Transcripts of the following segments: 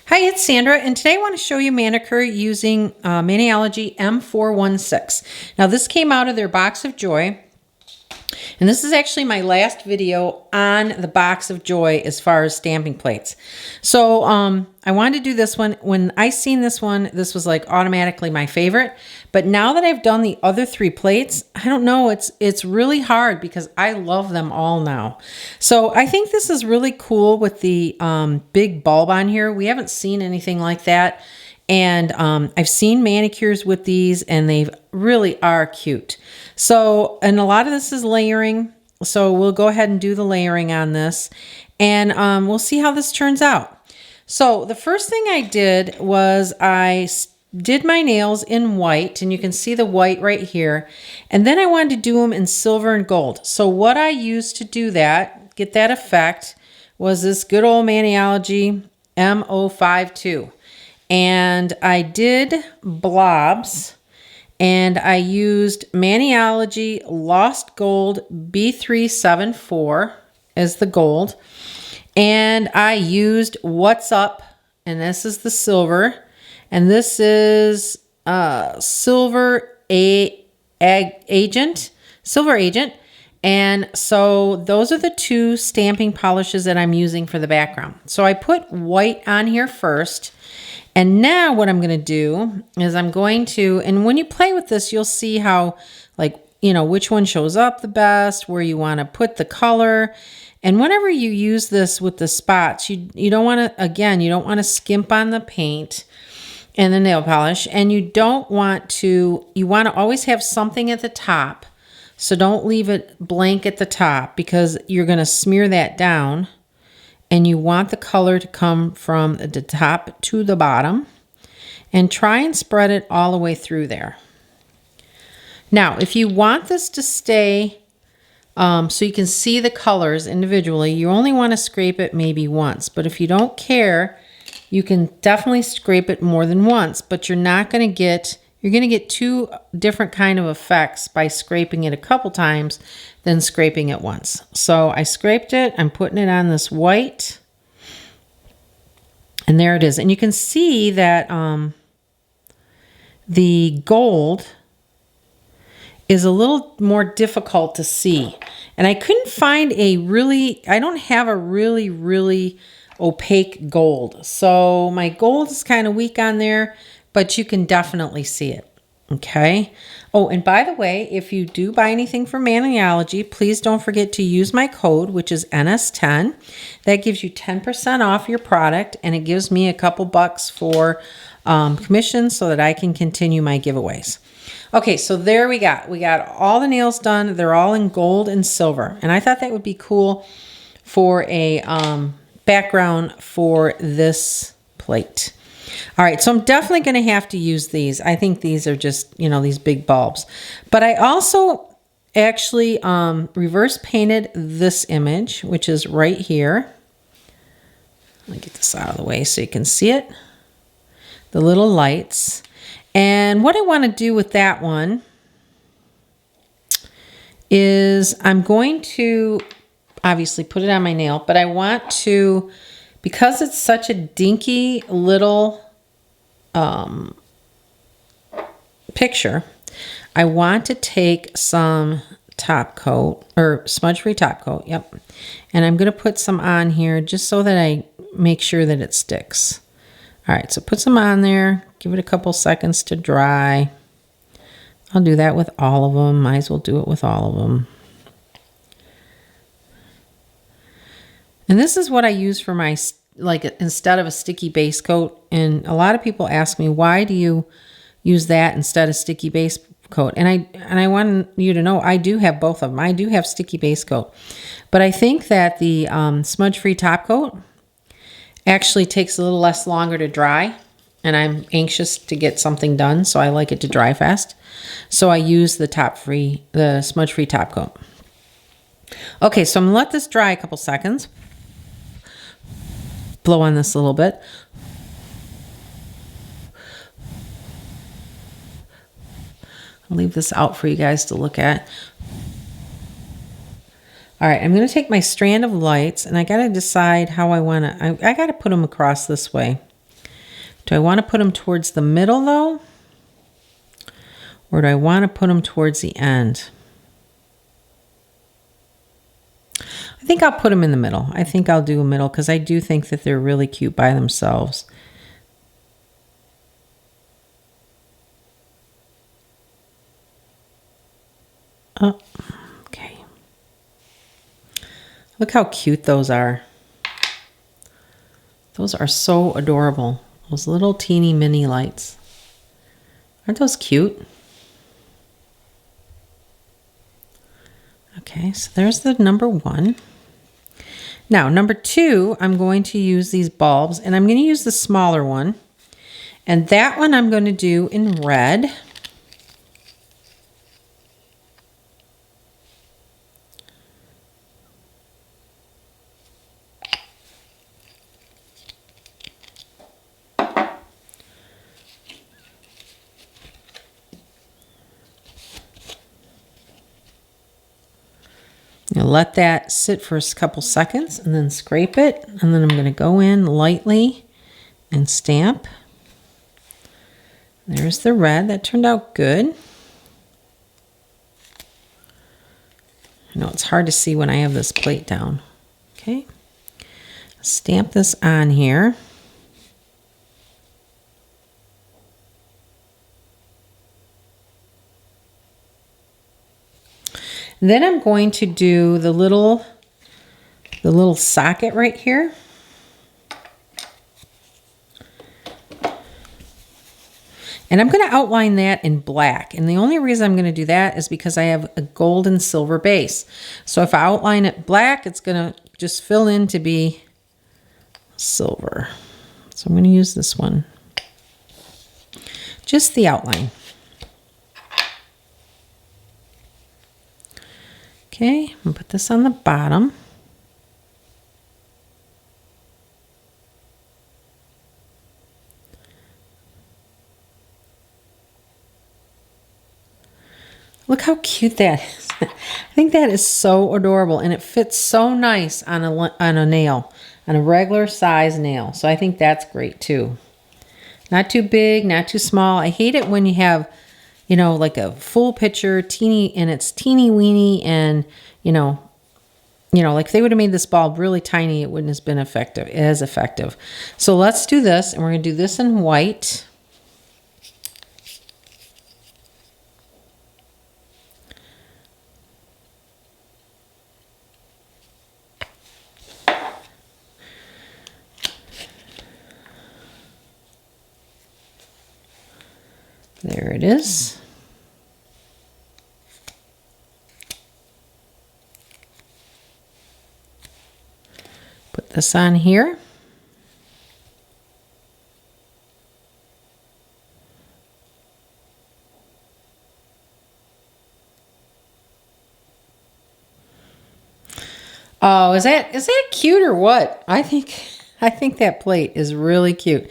Hi, it's Sandra, and today I want to show you manicure using Maniology M416. Now, this came out of their Box of Joy, and this is actually my last video on the Box of Joy as far as stamping plates. So I wanted to do this one. When I seen this one, this was like automatically my favorite. But now that I've done the other three plates, I don't know, it's really hard because I love them all now. So I think this is really cool with the big bulb on here. We haven't seen anything like that. And I've seen manicures with these and they really are cute. So, and a lot of this is layering. So we'll go ahead and do the layering on this and we'll see how this turns out. So the first thing I did was I did my nails in white, and you can see the white right here. And then I wanted to do them in silver and gold. So what I used to do that, get that effect, was this good old Maniology M416. And I did blobs, and I used Maniology Lost Gold B374 as the gold. And I used What's Up, and this is the silver. And this is Silver Agent. And so those are the two stamping polishes that I'm using for the background. So I put white on here first. And now what I'm going to do is I'm going to, and when you play with this, you'll see how, like, you know, which one shows up the best, where you want to put the color. And whenever you use this with the spots, you don't want to, again, you don't want to skimp on the paint and the nail polish. And you don't want to, you want to always have something at the top. So don't leave it blank at the top because you're going to smear that down. And you want the color to come from the top to the bottom. And try and spread it all the way through there. Now, if you want this to stay so you can see the colors individually, you only want to scrape it maybe once. But if you don't care, you can definitely scrape it more than once. But you're not going to get, you're going to get two different kind of effects by scraping it a couple times than scraping it once. So I scraped it. I'm putting it on this white. And there it is. And you can see that the gold is a little more difficult to see. And I couldn't find a really, I don't have a really opaque gold. So my gold is kind of weak on there, but you can definitely see it. Okay. Oh, and by the way, if you do buy anything from Maniology, please don't forget to use my code, which is NS10. That gives you 10% off your product, and it gives me a couple bucks for commission so that I can continue my giveaways. Okay, so there we got all the nails done. They're all in gold and silver, and I thought that would be cool for a background for this plate. All right, so I'm definitely going to have to use these. I think these are just, you know, these big bulbs. But I also actually reverse painted this image, which is right here. Let me get this out of the way so you can see it. The little lights. And what I want to do with that one is I'm going to obviously put it on my nail, but I want to, because it's such a dinky little picture, I want to take some top coat or smudge-free top coat. Yep. And I'm going to put some on here just so that I make sure that it sticks. All right. So put some on there, give it a couple seconds to dry. I'll do that with all of them. Might as well do it with all of them. And this is what I use for my, like, instead of a sticky base coat. And a lot of people ask me, why do you use that instead of sticky base coat? And I want you to know, I do have both of them. I do have sticky base coat. But I think that the smudge-free top coat actually takes a little less longer to dry. And I'm anxious to get something done, so I like it to dry fast. So I use the smudge-free top coat. Okay, so I'm going to let this dry a couple seconds. Blow on this a little bit. I'll leave this out for you guys to look at. All right, I'm going to take my strand of lights, and I got to decide how I want to, I got to put them across this way. Do I want to put them towards the middle though? Or do I want to put them towards the end? I think I'll put them in the middle. I think I'll do a middle because I do think that they're really cute by themselves. Oh, okay. Look how cute those are. Those are so adorable. Those little teeny mini lights. Aren't those cute? Okay, so there's the number 1. Now, number 2, I'm going to use these bulbs, and I'm going to use the smaller one. And that one I'm going to do in red. Let that sit for a couple seconds and then scrape it. And then I'm going to go in lightly and stamp. There's the red. That turned out good. I know it's hard to see when I have this plate down. Okay. Stamp this on here. Then I'm going to do the little socket right here. And I'm going to outline that in black. And the only reason I'm going to do that is because I have a gold and silver base. So if I outline it black, it's going to just fill in to be silver. So I'm going to use this one. Just the outline. Okay, I'm going to put this on the bottom. Look how cute that is. I think that is so adorable, and it fits so nice on a nail, on a regular size nail. So I think that's great too. Not too big, not too small. I hate it when you have, you know, like a full picture, teeny, and it's teeny weeny, and you know, like if they would have made this bulb really tiny, it wouldn't have been as effective. So let's do this, and we're gonna do this in white. There it is. Put this on here. Oh, is that cute or what? I think that plate is really cute.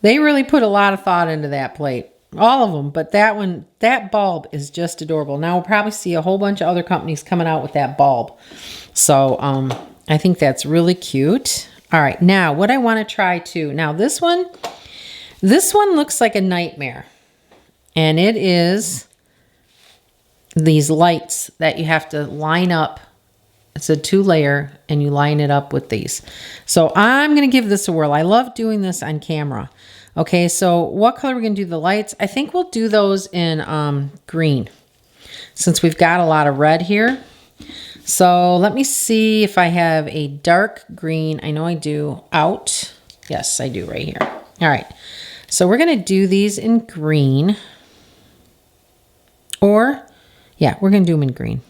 They really put a lot of thought into that plate. All of them, but that one, that bulb is just adorable. Now we'll probably see a whole bunch of other companies coming out with that bulb. So I think that's really cute. All right, now what I want to try too. Now this one looks like a nightmare. And it is these lights that you have to line up. It's a 2-layer, and you line it up with these. So I'm going to give this a whirl. I love doing this on camera. Okay, so what color are we going to do the lights? I think we'll do those in green, since we've got a lot of red here. So let me see if I have a dark green. I know I do. Out. Yes, I do right here. All right, so we're going to do these in green. Or, yeah, we're going to do them in green.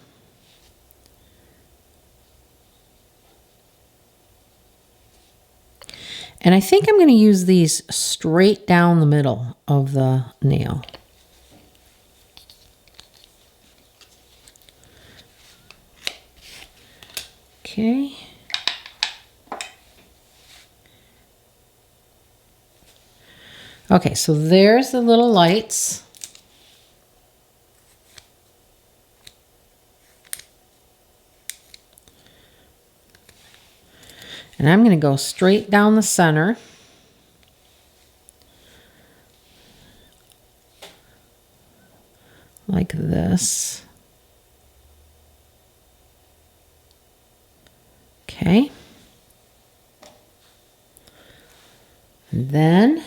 And I think I'm going to use these straight down the middle of the nail. Okay. Okay, so there's the little lights. And I'm going to go straight down the center. like this. Okay. And then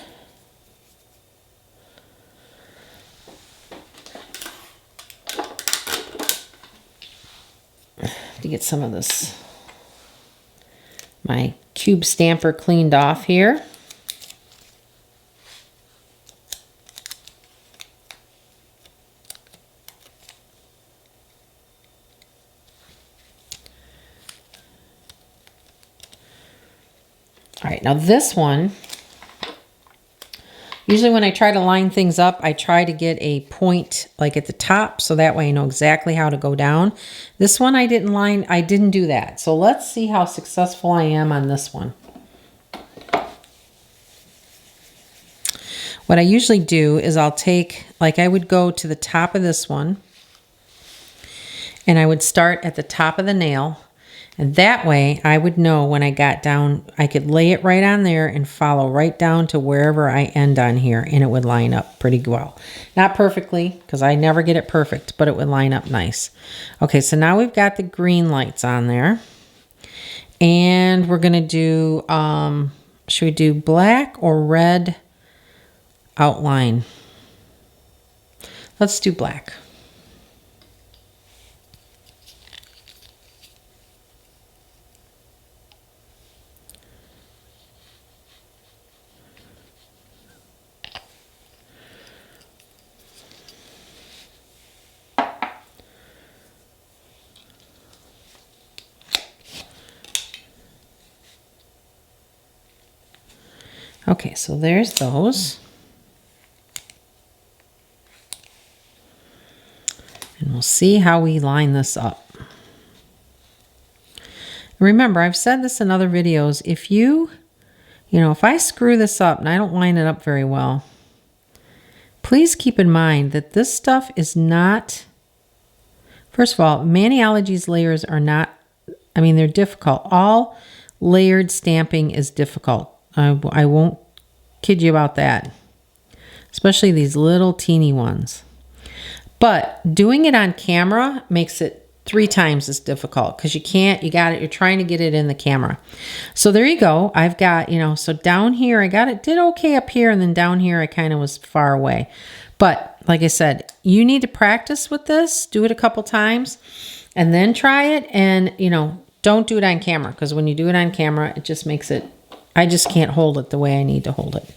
to get some of this, my cube stamper cleaned off here. All right, now this one, usually when I try to line things up, I try to get a point like at the top, so that way I know exactly how to go down. This one I didn't do that. So let's see how successful I am on this one. What I usually do is I'll take, like I would go to the top of this one, and I would start at the top of the nail. And that way I would know when I got down, I could lay it right on there and follow right down to wherever I end on here, and it would line up pretty well. Not perfectly, because I never get it perfect, but it would line up nice. Okay, so now we've got the green lights on there. And we're gonna do, should we do black or red outline? Let's do black. Okay, so there's those. And we'll see how we line this up. Remember, I've said this in other videos, if if I screw this up and I don't line it up very well, please keep in mind that this stuff is not, first of all, Maniology's layers are not, they're difficult. All layered stamping is difficult. I won't kid you about that, especially these little teeny ones. But doing it on camera makes it 3 times as difficult, because you're trying to get it in the camera. So there you go. I've got, so down here, did okay up here, and then down here I kind of was far away. But like I said, you need to practice with this, do it a couple times, and then try it. And, don't do it on camera, because when you do it on camera, it just makes it, I just can't hold it the way I need to hold it.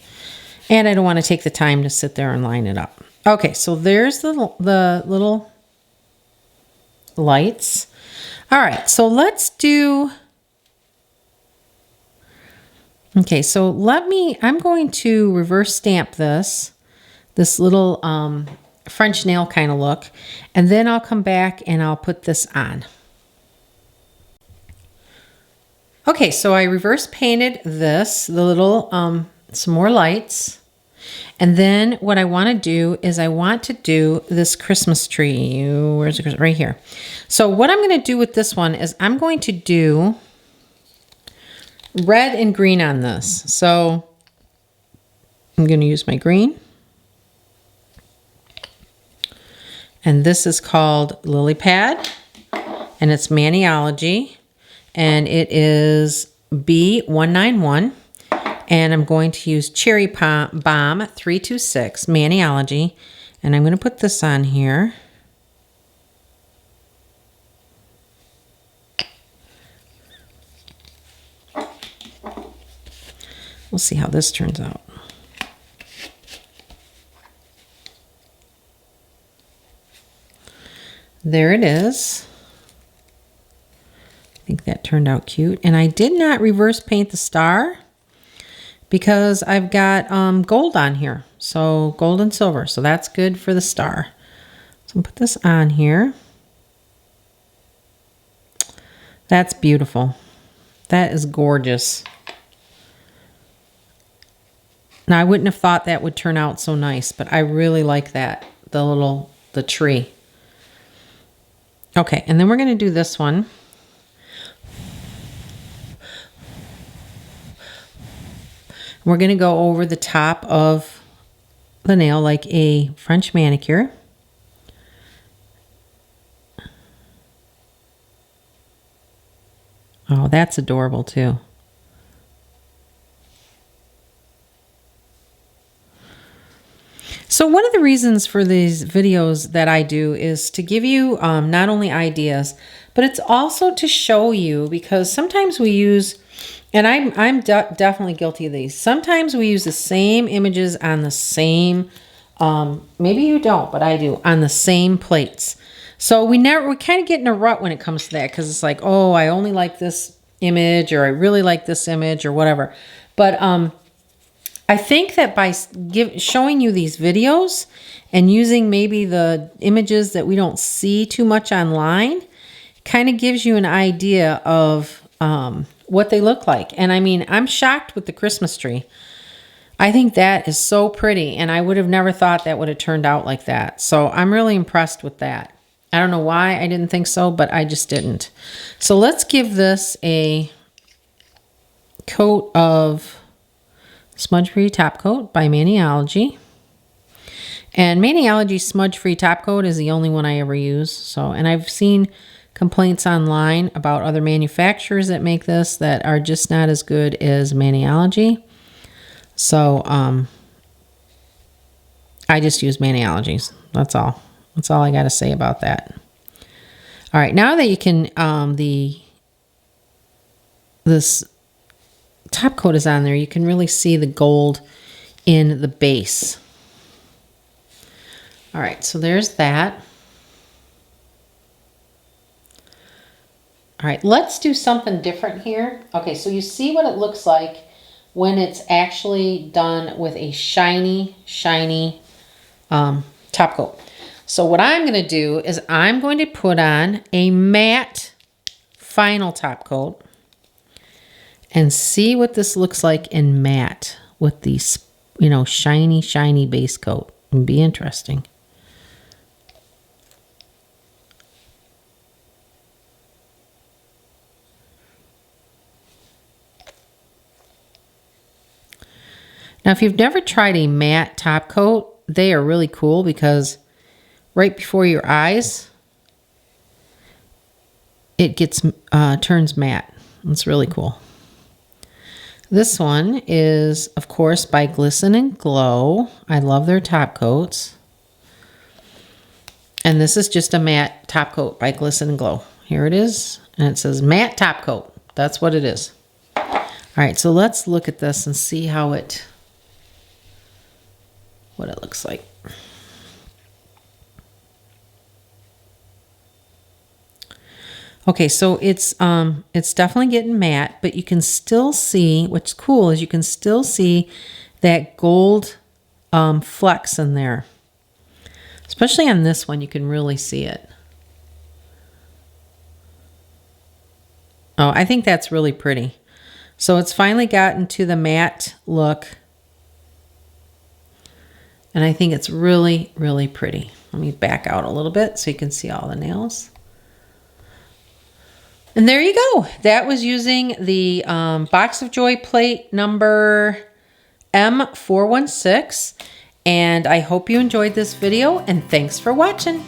And I don't want to take the time to sit there and line it up. Okay, so there's the little lights. All right, so let's do, okay, so I'm going to reverse stamp this little French nail kind of look, and then I'll come back and I'll put this on. Okay, so I reverse painted the little, some more lights. And then what I want to do is I want to do this Christmas tree. Where's it? Right here. So what I'm going to do with this one is I'm going to do red and green on this. So I'm going to use my green. And this is called Lily Pad, and it's Maniology, and it is B191. And I'm going to use Cherry Bomb 326 Maniology, and I'm going to put this on here. We'll see how this turns out. There it is. I think that turned out cute. And I did not reverse paint the star, because I've got gold on here. So gold and silver. So that's good for the star. So I'm gonna put this on here. That's beautiful. That is gorgeous. Now I wouldn't have thought that would turn out so nice, but I really like that. The tree. Okay, and then we're gonna do this one. We're going to go over the top of the nail like a French manicure. Oh, that's adorable too. So one of the reasons for these videos that I do is to give you not only ideas, but it's also to show you, because sometimes we use, and I'm definitely guilty of these. Sometimes we use the same images on the same, maybe you don't, but I do, on the same plates. So we kind of get in a rut when it comes to that, because it's like, oh, I only like this image, or I really like this image, or whatever. But I think that by showing you these videos and using maybe the images that we don't see too much online, kind of gives you an idea of what they look like. And I mean, I'm shocked with the Christmas tree. I think that is so pretty, and I would have never thought that would have turned out like that. So I'm really impressed with that. I don't know why I didn't think so, but I just didn't. So let's give this a coat of Smudge-Free Top Coat by Maniology. And Maniology Smudge-Free Top Coat is the only one I ever use. So, and I've seen complaints online about other manufacturers that make this that are just not as good as Maniology. So, I just use Maniology's. That's all. That's all I got to say about that. All right, now that you can, this top coat is on there, you can really see the gold in the base. All right, so there's that. All right, let's do something different here. Okay, so you see what it looks like when it's actually done with a shiny top coat. So what I'm going to do is I'm going to put on a matte final top coat and see what this looks like in matte with these, you know, shiny base coat. It'll be interesting. Now, if you've never tried a matte top coat, they are really cool because right before your eyes, it gets turns matte. It's really cool. This one is, of course, by Glisten and Glow. I love their top coats. And this is just a matte top coat by Glisten and Glow. Here it is. And it says matte top coat. That's what it is. All right, so let's look at this and see how what it looks like. Okay, so it's definitely getting matte, but you can still see, what's cool is you can still see that gold flecks in there. Especially on this one, you can really see it. Oh, I think that's really pretty. So it's finally gotten to the matte look. And I think it's really, really pretty. Let me back out a little bit so you can see all the nails. And there you go. That was using the Box of Joy plate number M416. And I hope you enjoyed this video, and thanks for watching.